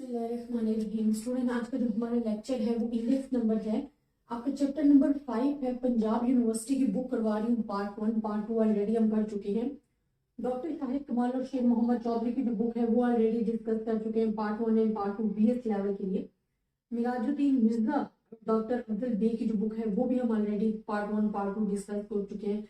बिस्मिल्लाहिर्रहमानिर्रहीम। स्टूडेंट, आज का जो हमारा लेक्चर है वो इंडेक्स नंबर है। आपका चैप्टर नंबर 5 है। पंजाब यूनिवर्सिटी की बुक करवा रही हूँ। पार्ट 1 पार्ट 2 ऑलरेडी हम कर चुके हैं। डॉक्टर शाहिद कमाल और शेख मोहम्मद चौधरी की जो बुक है वो ऑलरेडी डिस्कस कर चुके हैं, part 1 and part 2 BS level के लिए। मिराजुद्दीन मिर्जा डॉक्टर अफजल बे की जो बुक है वो भी हम ऑलरेडी पार्ट 1 पार्ट 2 डिस्कस कर चुके हैं,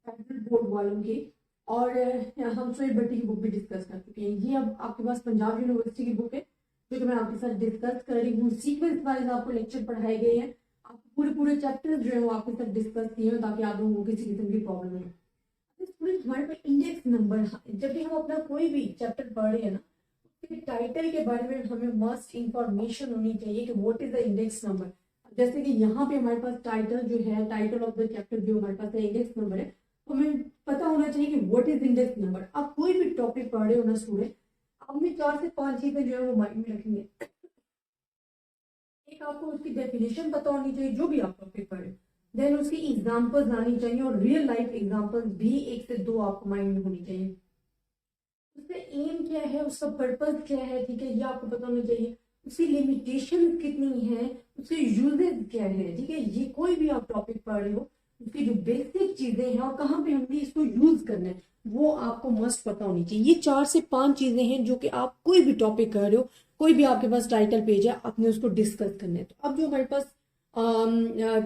फेडरल बोर्ड वालों की। और हम सोहेब भट्टी की बुक भी डिस्कस कर चुके हैं। ये अब आपके पास पंजाब यूनिवर्सिटी की बुक है जो कि मैं आपके साथ डिस्कस कर रही हूँ। सीक्वेंस वाइज आपको लेक्चर पढ़ाए गए हैं, आपको पूरे चैप्टर्स जो है वो आपके साथ डिस्कस किए हैं ताकि आप लोगों को किसी किस्म की प्रॉब्लम नहीं। स्टूडेंट, हमारे पास इंडेक्स नंबर, जब भी हम अपना कोई भी चैप्टर पढ़ रहे हैं ना, उसके टाइटल के बारे में हमें मस्ट इंफॉर्मेशन होनी चाहिए कि what is the index number. जैसे कि यहाँ पे हमारे पास टाइटल जो है, टाइटल ऑफ द चैप्टर जो हमारे पास है इंडेक्स नंबर है, तो हमें पता होना चाहिए कि व्हाट इज इंडेक्स नंबर। आप कोई भी टॉपिक पढ़ रहे हो ना स्टूडेंट, आपने 4 से 5 चीजें जो है वो माइंड में रखनी है। एक, आपको उसकी डेफिनेशन पता होनी चाहिए जो भी आप टॉपिक पढ़े, देन उसकी एग्जांपल्स आनी चाहिए और रियल लाइफ एग्जांपल्स भी 1 से 2 आपको माइंड में होनी चाहिए। उसका एम क्या है, उसका पर्पस क्या है, ठीक है, ये आपको पता होना चाहिए। उसकी लिमिटेशन कितनी है, उसके यूजेस क्या है, ठीक है। ये कोई भी आप टॉपिक पढ़ रहे हो, उसकी जो बेसिक चीजें हैं और कहाँ पे हमने इसको यूज करना है वो आपको मस्ट पता होनी चाहिए। ये 4 से 5 चीजें हैं जो कि आप कोई भी टॉपिक कर रहे हो, कोई भी आपके पास टाइटल पेज है, आपने उसको डिस्कस करना है। तो अब जो हमारे पास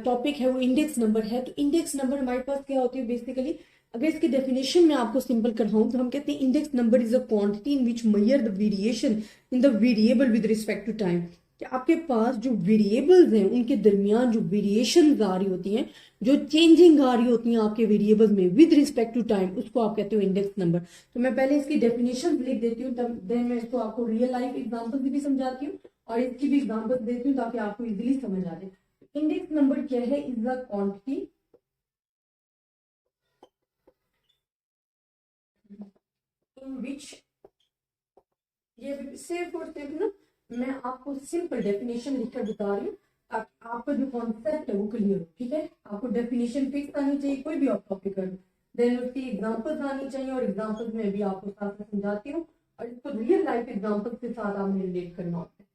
टॉपिक है वो इंडेक्स नंबर है। तो इंडेक्स नंबर हमारे पास क्या होती है बेसिकली, अगर इसकी डेफिनेशन में आपको सिंपल कराऊं तो हम कहते हैं index number is a quantity in which measure the variation in the variable with respect to time. कि आपके पास जो वेरिएबल्स हैं उनके दरमियान जो वेरिएशन आ रही होती हैं, जो चेंजिंग आ रही होती हैं आपके वेरिएबल्स में विद रिस्पेक्ट टू टाइम, उसको आप कहते हो इंडेक्स नंबर। तो मैं पहले इसकी डेफिनेशन लिख देती हूँ, तब देन मैं इसको आपको रियल लाइफ एग्जाम्पल भी समझाती हूँ और इसकी भी एग्जाम्पल देती हूँ ताकि आपको इजिली समझ आ जाए। इंडेक्स नंबर क्या है, इज द क्वांटिटी इन विच, ये सिर्फ और सिर्फ ना मैं आपको सिंपल डेफिनेशन लिखकर बता रही हूँ ताकि आपका जो कॉन्सेप्ट है वो क्लियर हो, ठीक है। आपको डेफिनेशन फिक्स आनी चाहिए कोई भी आप टॉपिक कर, देन उसकी एग्जांपल्स आनी चाहिए और एग्जांपल्स में भी आपको साथ साथ समझाती हूँ और इसको रियल लाइफ एग्जांपल्स के साथ आपने रिलेट करना होता है।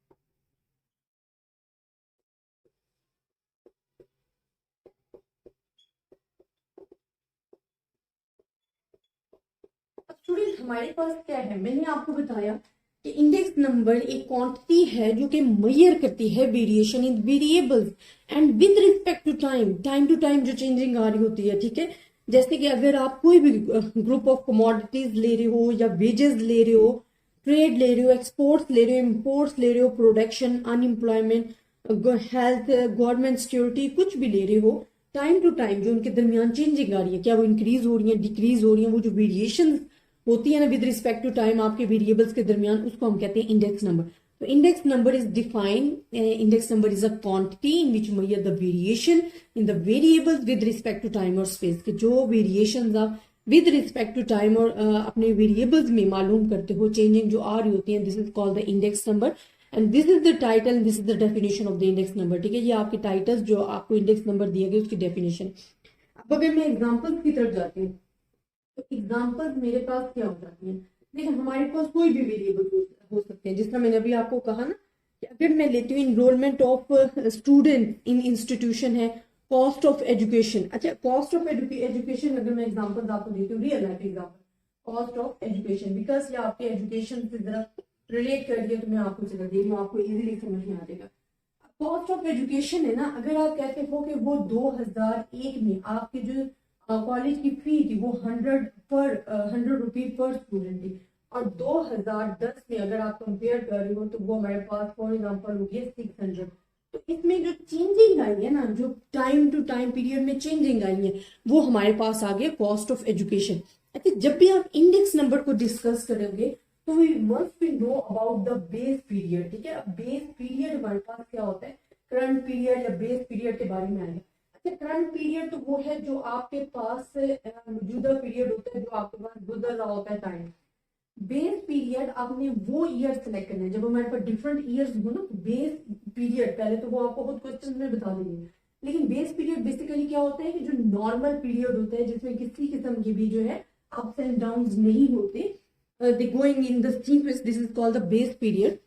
स्टूडेंट, हमारे पास क्या है, मैंने आपको बताया कि इंडेक्स नंबर एक क्वांटिटी है जो कि मेजर करती है variation in variables and with respect to time, time to time जो चेंजिंग आ रही होती है, ठीक है। जैसे कि अगर आप कोई भी ग्रुप ऑफ कमोडिटीज ले रहे हो या वेजेस ले रहे हो, ट्रेड ले रहे हो, एक्सपोर्ट्स ले रहे हो, इम्पोर्ट्स ले रहे हो, production, unemployment, health, government security, कुछ भी ले रहे हो, टाइम टू टाइम जो उनके दरमियान चेंजिंग आ रही है, क्या वो इंक्रीज हो रही है, डिक्रीज हो रही है, वो जो वेरिएशन होती है ना विद रिस्पेक्ट टू टाइम आपके वेरिएबल्स के दरमियान, उसको हम कहते हैं इंडेक्स नंबर। तो index number is defined, index number is a quantity in which measure the variation in the variables with respect to time और स्पेस के जो वेरिएशन आप विद रिस्पेक्ट टू टाइम और अपने वेरिएबल्स में मालूम करते हो, चेंजिंग जो आ रही होती है, this is called the index number and this is the title, this is the definition of the index number, ठीक है। ये आपके टाइटल्स जो आपको इंडेक्स नंबर दिए गए उसकी डेफिनेशन। अब अगर मैं एग्जाम्पल्स की तरफ जाती हूँ तो एग्जाम्पल्स मेरे पास क्या हो जाती है, देखिए हमारे पास कोई भी वेरिएबल हो सकते हैं। जिस तरह मैंने अभी आपको कहा ना कि अगर मैं लेती हूँ enrollment of student in institution है, कॉस्ट ऑफ एजुकेशन। अच्छा, कॉस्ट ऑफ एजुकेशन अगर मैं एग्जाम्पल आपको देती हूँ, real life example, cost of education, because ये आपके एजुकेशन से जरा रिलेट कर दिया तो मैं आपको जरा दे रही हूँ, आपको इजिली समझ में आ जाएगा। कॉस्ट ऑफ एजुकेशन है ना, अगर आप कहते हो कि वो 2001 में आपके जो कॉलेज की फी थी वो 100 रुपीज पर स्टूडेंट थी, और 2010 में अगर आप कंपेयर कर रहे हो तो वो हमारे पास फॉर एग्जाम्पल हो गया 600। तो इसमें जो चेंजिंग आई है ना, जो टाइम टू टाइम पीरियड में चेंजिंग आई है, वो हमारे पास आ गया कॉस्ट ऑफ एजुकेशन। अच्छा, जब भी आप इंडेक्स नंबर को डिस्कस करोगे तो we must be know about the base period, ठीक है। बेस पीरियड हमारे पास क्या होता है, करंट पीरियड या बेस पीरियड के बारे में आएगा। करंट पीरियड तो वो है जो आपके पास मौजूदा पीरियड होता है, जो आपके पास गुजर रहा होता है टाइम। बेस पीरियड आपने वो ईयर सेलेक्ट करना है, जब हमारे पास डिफरेंट ईयर्स हो ना, बेस पीरियड पहले तो वो आपको खुद क्वेश्चन में बता देंगे, लेकिन बेस पीरियड बेसिकली क्या होता है कि जो नॉर्मल पीरियड होता है जिसमें किसी किस्म की भी जो है अप्स एंड डाउन नहीं होते, they going in the sequence, this is called the base period.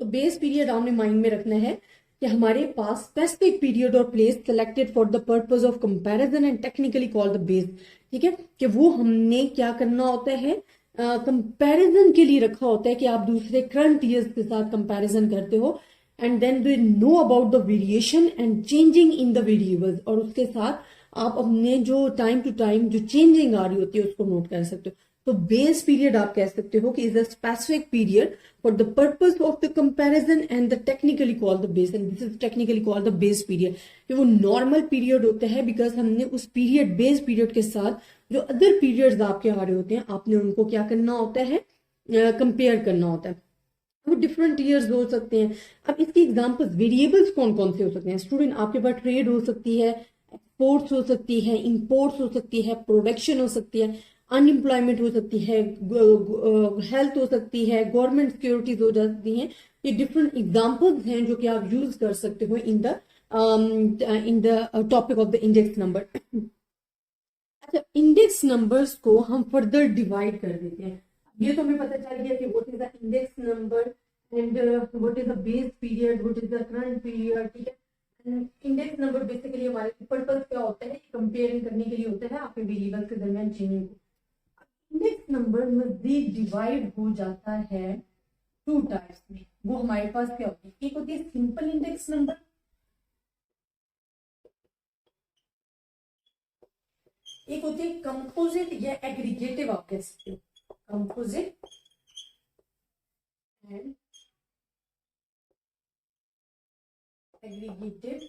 तो बेस पीरियड आपने माइंड में रखना है कि हमारे पास स्पेसिफिक पीरियड और place selected for the purpose of comparison and technically called the base. ठीक है, कि वो हमने क्या करना होता है, कंपैरिजन के लिए रखा होता है कि आप दूसरे करंट ईयर्स के साथ कंपैरिजन करते हो, and then we know about the variation and changing in the variables, और उसके साथ आप अपने जो टाइम टू टाइम जो चेंजिंग आ रही होती है उसको नोट कर सकते हो। तो बेस पीरियड आप कह सकते हो कि is a specific period for the purpose of the comparison and the technically called the base, and this is technically called the base period. कि वो नॉर्मल पीरियड होता है बिकॉज हमने उस पीरियड बेस पीरियड के साथ जो अदर पीरियड्स आपके आ रहे होते हैं आपने उनको क्या करना होता है, कंपेयर करना होता है। वो डिफरेंट ईयर्स हो सकते हैं। अब इसकी एग्जांपल्स वेरिएबल्स कौन कौन से हो सकते हैं स्टूडेंट, आपके पास ट्रेड हो सकती है, एक्सपोर्ट्स हो सकती है, इंपोर्ट्स हो सकती है, प्रोडक्शन हो सकती है, अनएम्प्लॉयमेंट हो सकती है, हेल्थ हो सकती है, गवर्नमेंट सिक्योरिटीज हो जाती हैं। ये डिफरेंट एग्जांपल्स हैं जो कि आप यूज कर सकते हो in the topic of the index number. अच्छा, इंडेक्स नंबर्स को हम फर्दर डिवाइड कर देते हैं। ये तो हमें पता चल गया कि what is the index number and what is the base period, what is the current period. ठीक है, इंडेक्स नंबर बेसिकली हमारे पर्पस क्या होता है, कंपेयरिंग करने के लिए होता है आपके वेरिएबल्स के दरमियान चेंजिंग को। इंडेक्स नंबर मजीद डिवाइड हो जाता है टू टाइप्स में। वो हमारे पास क्या होती है, एक होती है सिंपल इंडेक्स नंबर, एक होती है कंपोजिट या एग्रीगेटिव, आप कह सकते हो composite and aggregative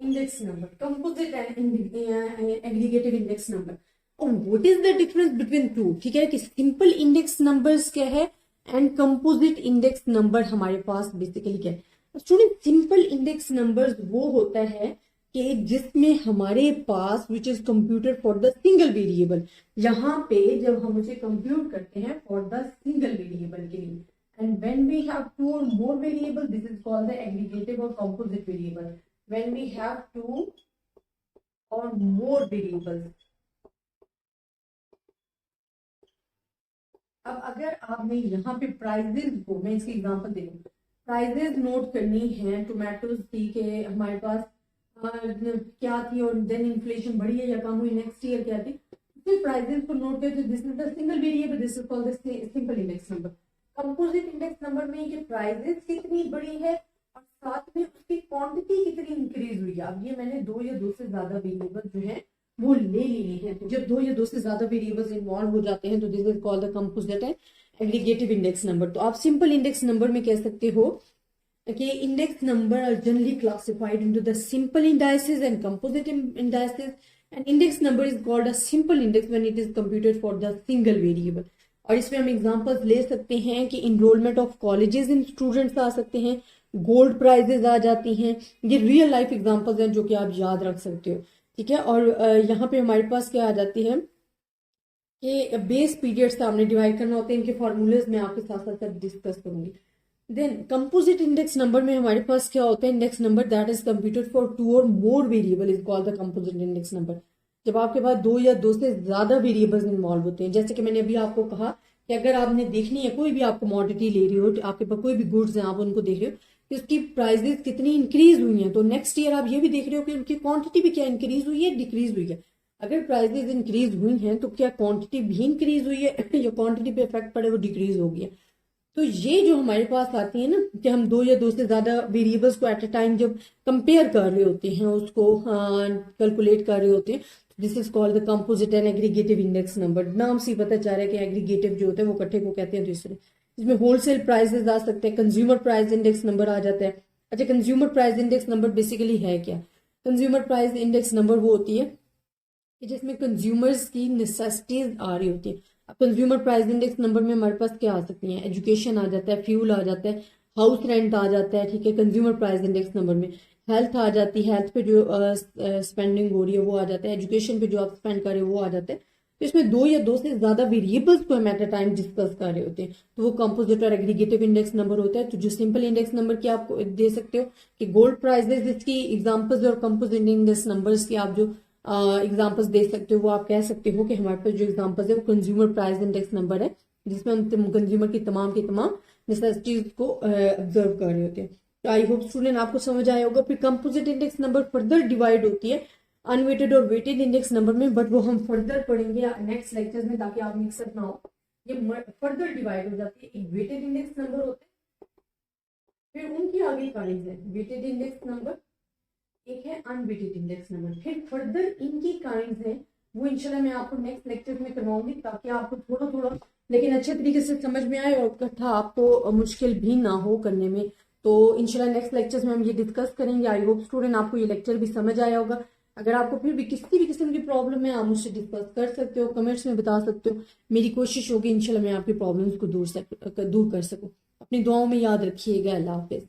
index number, composite and aggregative index number. और what is the difference between two, ठीक है, कि सिंपल इंडेक्स नंबर्स क्या है एंड कंपोजिट इंडेक्स नंबर हमारे पास बेसिकली क्या है। स्टूडेंट, सिंपल इंडेक्स नंबर्स वो होता है कि जिसमें हमारे पास which is computer for the single variable, यहाँ पे जब हम उसे कंप्यूट करते हैं फॉर द सिंगल वेरिएबल के लिए, and when we have two or more variable this is called the aggregative or composite variable. When we have two or more variables। अब अगर आपने यहाँ पे प्राइजेस को, मैं इसकी एग्जांपल दे दूं, प्राइजेस नोट करनी है टोमेटोज की के हमारे पास क्या थी और देन इन्फ्लेशन बढ़ी है या कम हुई, नेक्स्ट ईयर क्या थी, फिर प्राइजेस को नोट करते, this is the single variable, this is called the simple index number. Composite index number में कि प्राइजेस कितनी बढ़ी है और साथ में उसकी क्वांटिटी कितनी इंक्रीज हुई है। अब ये मैंने दो या दो से ज्यादा वेरिएबल जो है वो ले लिए हैं, तो जब दो या दो से ज्यादा वेरिएबल्स इन्वॉल्व हो जाते हैं तो this is called the composite and aggregative index number. तो आप सिंपल इंडेक्स नंबर में कह सकते हो कि index number are generally classified into the simple indices and composite indices, and index number is called a simple index when it is computed for the single variable. और इसमें हम examples ले सकते हैं कि enrolment of colleges in students आ सकते हैं, गोल्ड प्राइजेस आ जाती हैं, ये रियल लाइफ एग्जांपल्स हैं जो कि आप याद रख सकते हो। ठीक है, और यहाँ पे हमारे पास क्या आ जाती है कि बेस पीरियड से हमने डिवाइड करना होता है, इनके फॉर्मूलेज में आपके साथ साथ डिस्कस करूंगी। देन कंपोजिट इंडेक्स नंबर में हमारे पास क्या होता है, index number that is computed for two or more variable is called the composite index number. जब आपके पास दो या दो से ज्यादा वेरिएबल्स इन्वॉल्व होते हैं, जैसे कि मैंने अभी आपको कहा कि अगर आपने देखनी है कोई भी आप कमोडिटी ले रही हो, आपके पास कोई भी गुड्स हैं, आप उनको देख रहे हो कि उसकी प्राइसेस कितनी इंक्रीज हुई हैं, तो नेक्स्ट ईयर आप ये भी देख रहे हो कि उनकी क्वांटिटी भी क्या इंक्रीज हुई है, डिक्रीज हुई है। अगर प्राइसेस इंक्रीज हुई हैं तो क्या क्वांटिटी भी इंक्रीज हुई है या क्वांटिटी पे इफेक्ट पड़े वो डिक्रीज हो गई है। तो ये जो हमारे पास आती है ना कि हम दो या दो से ज्यादा वेरिएबल्स को एट अ टाइम जब कंपेयर कर रहे होते हैं, उसको कैलकुलेट कर रहे होते हैं, this is called the composite and aggregative index number. नाम से पता चल रहा है कि एग्रीगेटिव जो होता है वो इकट्ठे को कहते हैं दूसरे। इसमें होलसेल प्राइसेस आ सकते हैं, कंज्यूमर प्राइस इंडेक्स नंबर आ जाता है। अच्छा, consumer price index number basically है क्या? कंज्यूमर प्राइस इंडेक्स नंबर वो होती है कि जिसमें कंज्यूमर्स की नेसेसिटीज आ रही होती है। अब कंज्यूमर प्राइस इंडेक्स नंबर में हमारे पास क्या आ सकती है, एजुकेशन आ जाता है, फ्यूल आ जाता है, हाउस रेंट आ जाता है। ठीक है, कंज्यूमर प्राइस इंडेक्स नंबर में हेल्थ आ जाती है, हेल्थ पे जो स्पेंडिंग हो रही है वो आ जाता है, एजुकेशन पे जो आप स्पेंड कर रहे हो वो आ जाता है। तो इसमें दो या दो से ज्यादा वेरिएबल्स को हम एट अ टाइम डिस्कस कर रहे होते हैं, तो वो कंपोजिट और एग्रीगेटिव इंडेक्स नंबर होता है। तो जो सिंपल इंडेक्स नंबर की आप दे सकते हो कि गोल्ड प्राइसेस, इसकी एग्जांपल्स और कंपोजिट इंडेक्स नंबर्स की आप जो एग्जांपल्स दे सकते हो वो आप कह सकते हो कि हमारे पास जो एग्जांपल्स है वो कंज्यूमर प्राइस इंडेक्स नंबर है जिसमें हम कंज्यूमर की तमाम नेसेसिटीज को ऑब्जर्व कर रहे होते हैं। तो आई होप स्टूडेंट आपको समझ आया होगा। फिर composite index number further divide होती है अनवेटेड और वेटेड इंडेक्स नंबर में, बट वो हम फर्दर पढ़ेंगे नेक्स्ट लेक्चर्स में, ताकि आप मिक्सअप ना हो। ये फर्दर डिवाइड हो जाती है, एक वेटेड इंडेक्स नंबर होते हैं, फिर उनकी आगे काइंड्स है, वेटेड इंडेक्स नंबर, एक है अनवेटेड इंडेक्स नंबर, फिर फर्दर इनकी काइंड्स है, वो इंशाल्लाह मैं आपको नेक्स्ट लेक्चर में करवाऊंगी, ताकि आपको थोड़ा थोड़ा लेकिन अच्छे तरीके से समझ में आए और इकट्ठा आपको मुश्किल भी ना हो करने में। तो इंशाल्लाह नेक्स्ट लेक्चर्स में हम ये डिस्कस करेंगे। आई होप स्टूडेंट आपको ये लेक्चर भी समझ आया होगा। अगर आपको फिर भी किसी भी किस्म की प्रॉब्लम है, आप मुझसे डिस्कस कर सकते हो, कमेंट्स में बता सकते हो। मेरी कोशिश होगी इंशाल्लाह मैं आपकी प्रॉब्लम्स को दूर कर सकूं। अपनी दुआओं में याद रखिएगा। अल्लाह हाफिज।